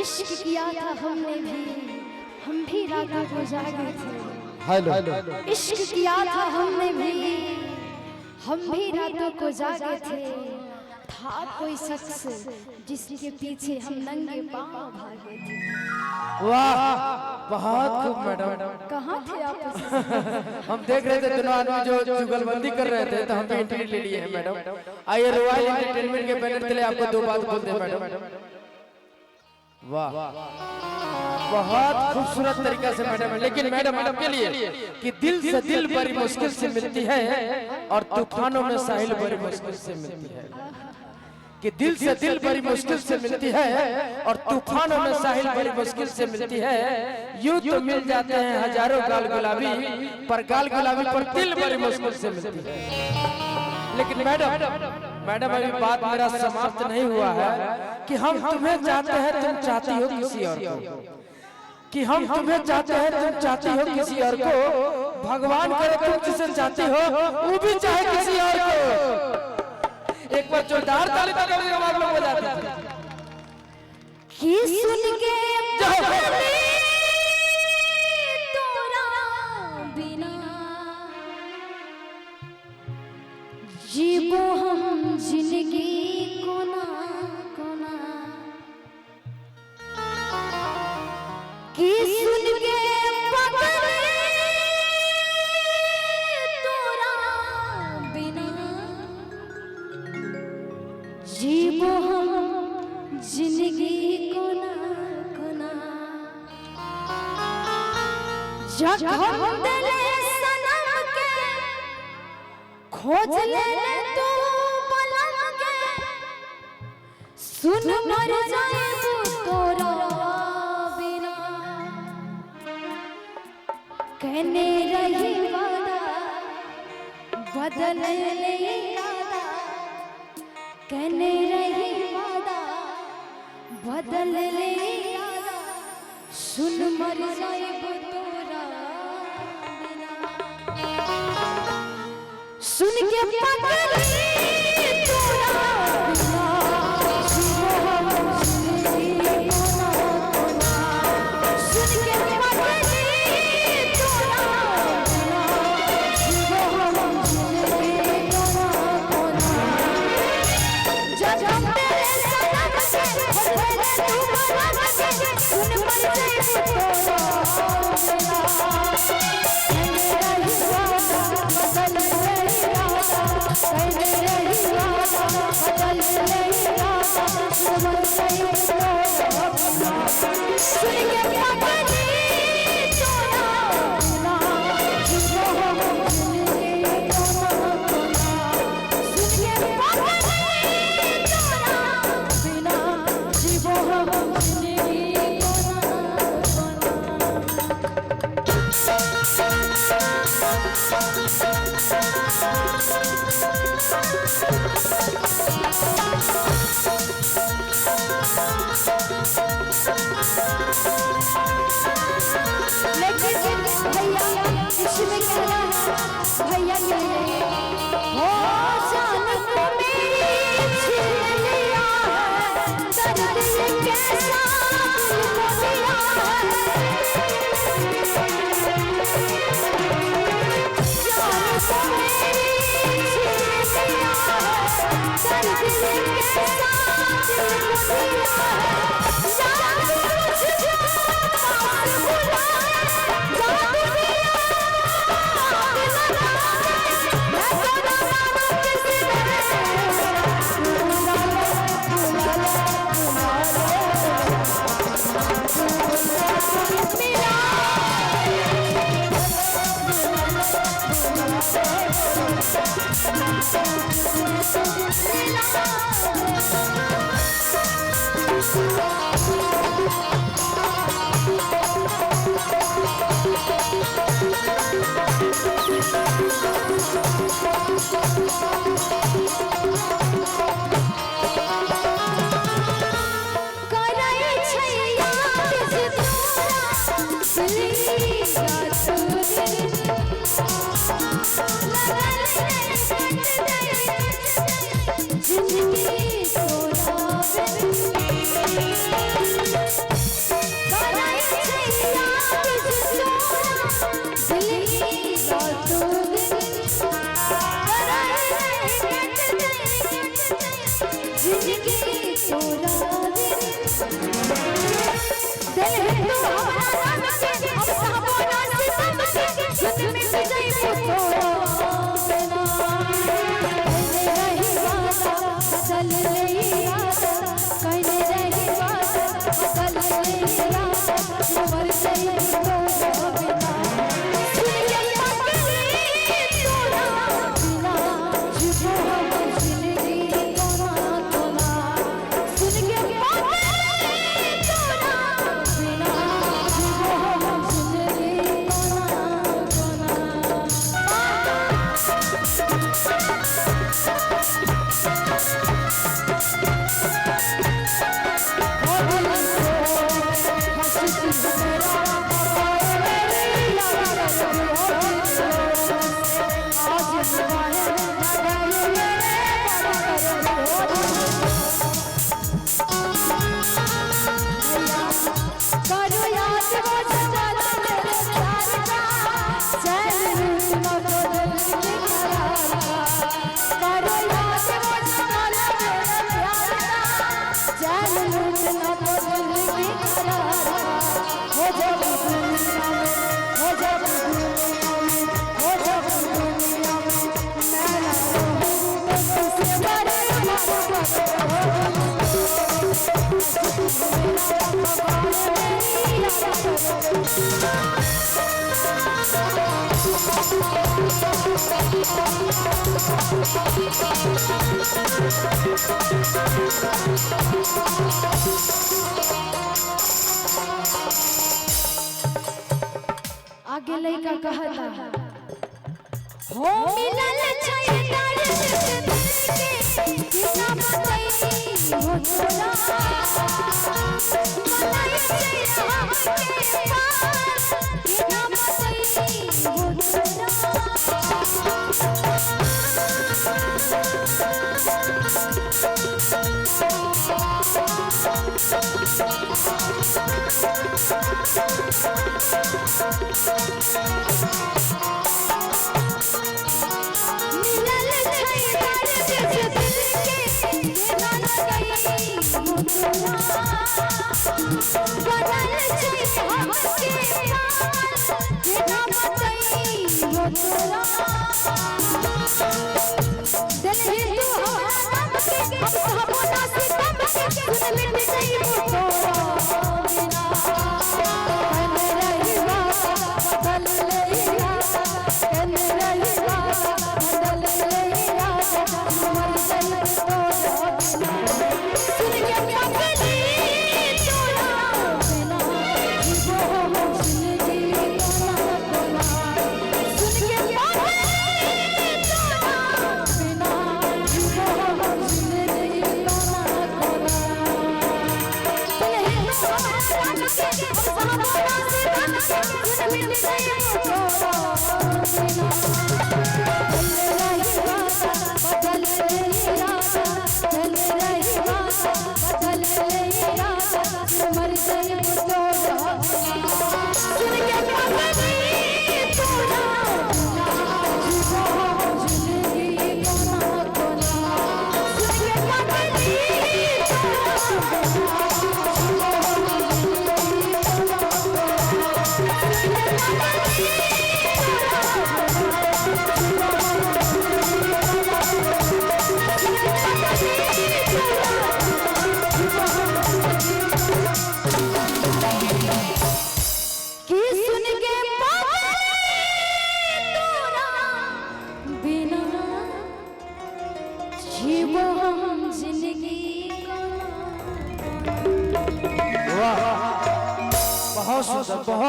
इश्क किया था हमने भी, हम भी रातों को जागे थे। हेलो, इश्क किया था हमने भी, हम भी रातों को जागे थे। था कोई शख्स जिसके पीछे हम नंगे पांव भागे थे। वाह, बहुत खूब मैडम। कहाँ थे आप उस हम देख रहे थे दोनों आदमी जो जुगलबंदी कर रहे थे, तो हम भी एंट्री ले लिए हैं मैडम। आइए रॉयल एंटरटेनमेंट के बैनर तले आपको दो बात बोलते हैं मैडम। वाह, बहुत खूबसूरत तरीका से मैडम है। लेकिन मैडम आपके लिए कि दिल से दिल बड़ी मुश्किल से मिलती है और तूफानों में साहिल बड़ी मुश्किल से मिलती है। कि दिल से दिल बड़ी मुश्किल से मिलती है और तूफानों में साहिल बड़ी मुश्किल से मिलती है। यूं तो मिल जाते हैं हजारों गाल गुलाबी, पर गाल गुलाबी पर दिल बड़ी मुश्किल से मिलती है। लेकिन मैडम अभी बात मेरा समाप्त नहीं हुआ है कि हम तुम्हें चाहते हैं, तुम चाहती हो किसी और को। कि हम तुम्हें चाहते हैं, तुम चाहती हो किसी और को। भगवान करे तुम जिसे चाहती हो वो भी चाहे किसी और को। एक बार जोरदार ताली बजाओ, आवाज में हो जाती है कि सुन के तोरा बिना जीवो हम जिंदगी कोना कोना। कि सुन के जीवो हम जिंदगी कोना कोना। जखम दिले सनम के खोज ले तू पलम के। सुन मर जाए तोरा बिना। कहने रही वादा बदल ले इरादा। कहने रही वादा बदल ले इरादा। सुन मर जाए तोरा बिना। सुन के पगली तोरा बिना जीवो हम जिंदगी कोना कोना। सुन के पगली तोरा बिना जीवो हम जिंदगी कोना कोना। जब तेरे सनम से खोज ले तू पलम के। सुन मर जाए तोरा बिना। कहने रही वादा बदल ले इरादा। कहने रही वादा बदल ले इरादा। सुन मर जाए तोरा बिना। सुन के पगली तोरा बिना जीवो हम जिंदगी कोना कोना। सुन के पगली तोरा बिना जीवो हम जिंदगी लेकिन भैया इसमें कहना है भैया ये हो जान को मेरी छीन लिया है। दर्द ये कैसा तुमको दिया है। जान को मेरी छीन लिया है। दर्द ये कैसा तुमको दिया है। जान मुझे पास बुलाए जादू दिया आग लगाए। मैं तेरा नाम किसी जिंदगी सुन में तुझे पुतो बिना कहने रही बात बदल ले रात कहने रही बात बदल ले रात मर गई तो बिना सुन के पगली तोरा बिना जीवो हम जिंदगी कोना कोना सुन के पगली तोरा बिना जीवो हम जिंदगी कोना करो याद वो जमाना मेरे प्यार का चैन रूठना बदल के करार का करो याद वो जमाना मेरे प्यार का चैन रूठना बदल के करार का हो जब दुनिया में हो जब दुनिया में हो जब दुनिया में मैं ना रहूं तुझसे आगे लइका कहता हो मिलल छै दर्द के बिना बताई हो तोरा मलाई छै हमके पास बिना बताई हो मिलल छै दर्द के बिना बताई हो तोरा बनल छै हमके पास बिना बताई हो तोरा दिल ही तू हमारा नाम के अब कहबो ना सितम के सुन मिट गई हो तोरा बिना कहने रही बात बदल ले रात कहने रही बात बदल ले रात मर गई तोरा बिना सुन के पगली तोरा बिना जीवो हम जिंदगी कोना कोना सुन के पगली तोरा बिना जीवो हम जिंदगी कोना कोना दिल ही तू हमारा नाम के अब कहबो ना सितम के सुन मिट गई हो तोरा बिना कहने रही बात बदल ले रात कहने रही बात बदल ले रात मर गई तोरा सुन के पगली तोरा जीवो हम जिंदगी कोना कोना सुन के पगली तोरा जीवो हम जिंदगी कोना कोना सुन के कि सुन के पगली तोरा बिना जीवो हम जिंदगी कोना वाह बहुत सुंदर बहुत